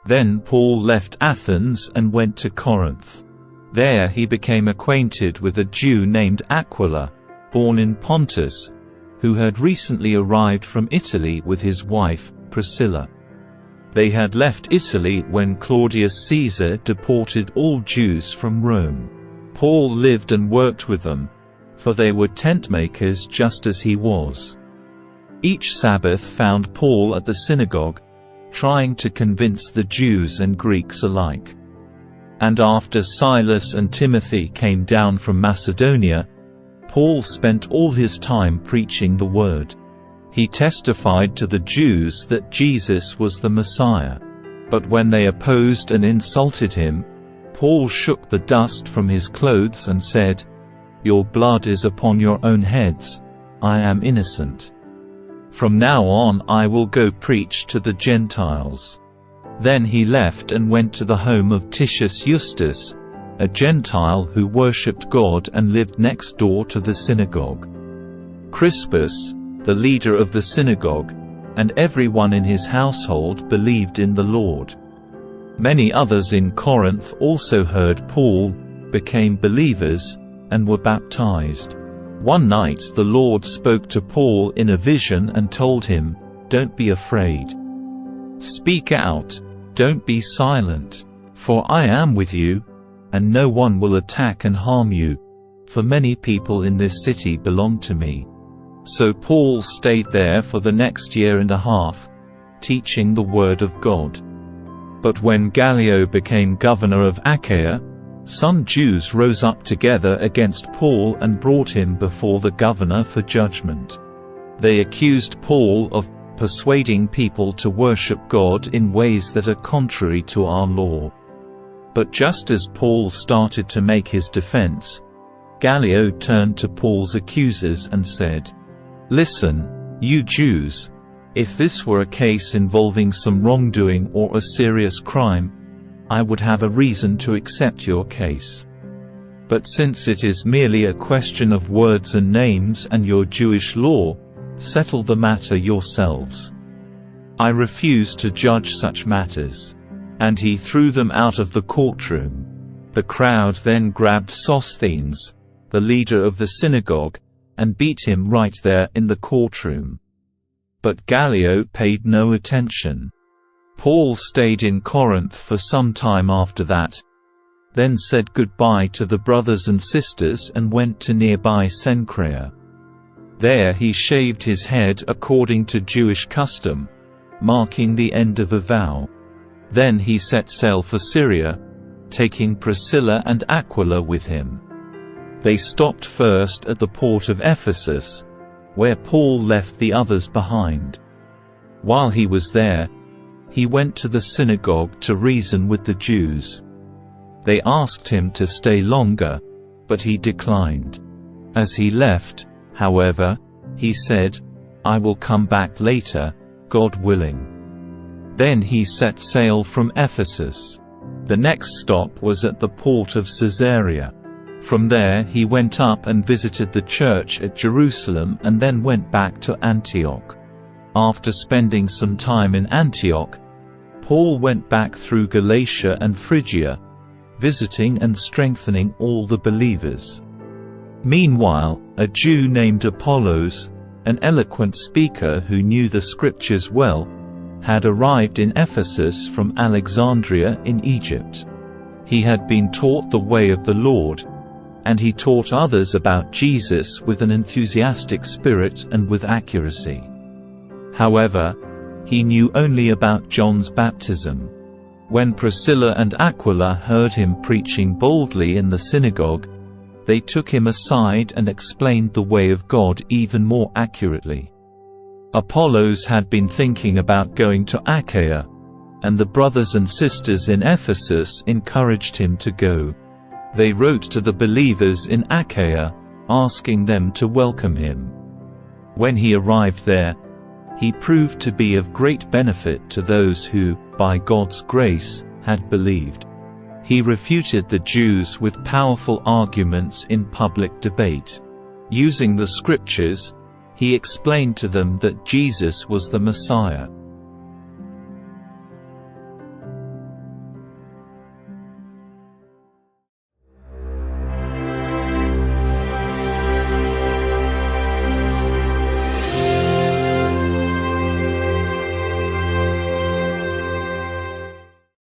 Then Paul left Athens and went to Corinth. There he became acquainted with a Jew named Aquila, born in Pontus, who had recently arrived from Italy with his wife, Priscilla. They had left Italy when Claudius Caesar deported all Jews from Rome. Paul lived and worked with them, for they were tentmakers just as he was. Each Sabbath found Paul at the synagogue, trying to convince the Jews and Greeks alike. And after Silas and Timothy came down from Macedonia, Paul spent all his time preaching the word. He testified to the Jews that Jesus was the Messiah. But when they opposed and insulted him, Paul shook the dust from his clothes and said, "Your blood is upon your own heads. I am innocent. From now on I will go preach to the Gentiles." Then he left and went to the home of Titius Justus, a Gentile who worshipped God and lived next door to the synagogue. Crispus, the leader of the synagogue, and everyone in his household believed in the Lord. Many others in Corinth also heard Paul, became believers, and were baptized. One night the Lord spoke to Paul in a vision and told him, "Don't be afraid. Speak out, don't be silent, for I am with you, and no one will attack and harm you, for many people in this city belong to me." So Paul stayed there for the next year and a half, teaching the word of God. But when Gallio became governor of Achaia, some Jews rose up together against Paul and brought him before the governor for judgment. They accused Paul of persuading people to worship God in ways that are contrary to our law. But just as Paul started to make his defense, Gallio turned to Paul's accusers and said, "Listen, you Jews, if this were a case involving some wrongdoing or a serious crime, I would have a reason to accept your case. But since it is merely a question of words and names and your Jewish law, settle the matter yourselves. I refuse to judge such matters." And he threw them out of the courtroom. The crowd then grabbed Sosthenes, the leader of the synagogue, and beat him right there in the courtroom. But Gallio paid no attention. Paul stayed in Corinth for some time after that, then said goodbye to the brothers and sisters and went to nearby Cenchrea. There he shaved his head according to Jewish custom, marking the end of a vow. Then he set sail for Syria, taking Priscilla and Aquila with him. They stopped first at the port of Ephesus, where Paul left the others behind. While he was there, he went to the synagogue to reason with the Jews. They asked him to stay longer, but he declined. As he left, however, he said, "I will come back later, God willing." Then he set sail from Ephesus. The next stop was at the port of Caesarea. From there he went up and visited the church at Jerusalem and then went back to Antioch. After spending some time in Antioch, Paul went back through Galatia and Phrygia, visiting and strengthening all the believers. Meanwhile, a Jew named Apollos, an eloquent speaker who knew the scriptures well, had arrived in Ephesus from Alexandria in Egypt. He had been taught the way of the Lord, and he taught others about Jesus with an enthusiastic spirit and with accuracy. However, he knew only about John's baptism. When Priscilla and Aquila heard him preaching boldly in the synagogue, they took him aside and explained the way of God even more accurately. Apollos had been thinking about going to Achaia, and the brothers and sisters in Ephesus encouraged him to go. They wrote to the believers in Achaia, asking them to welcome him. When he arrived there, he proved to be of great benefit to those who, by God's grace, had believed. He refuted the Jews with powerful arguments in public debate. Using the scriptures, he explained to them that Jesus was the Messiah.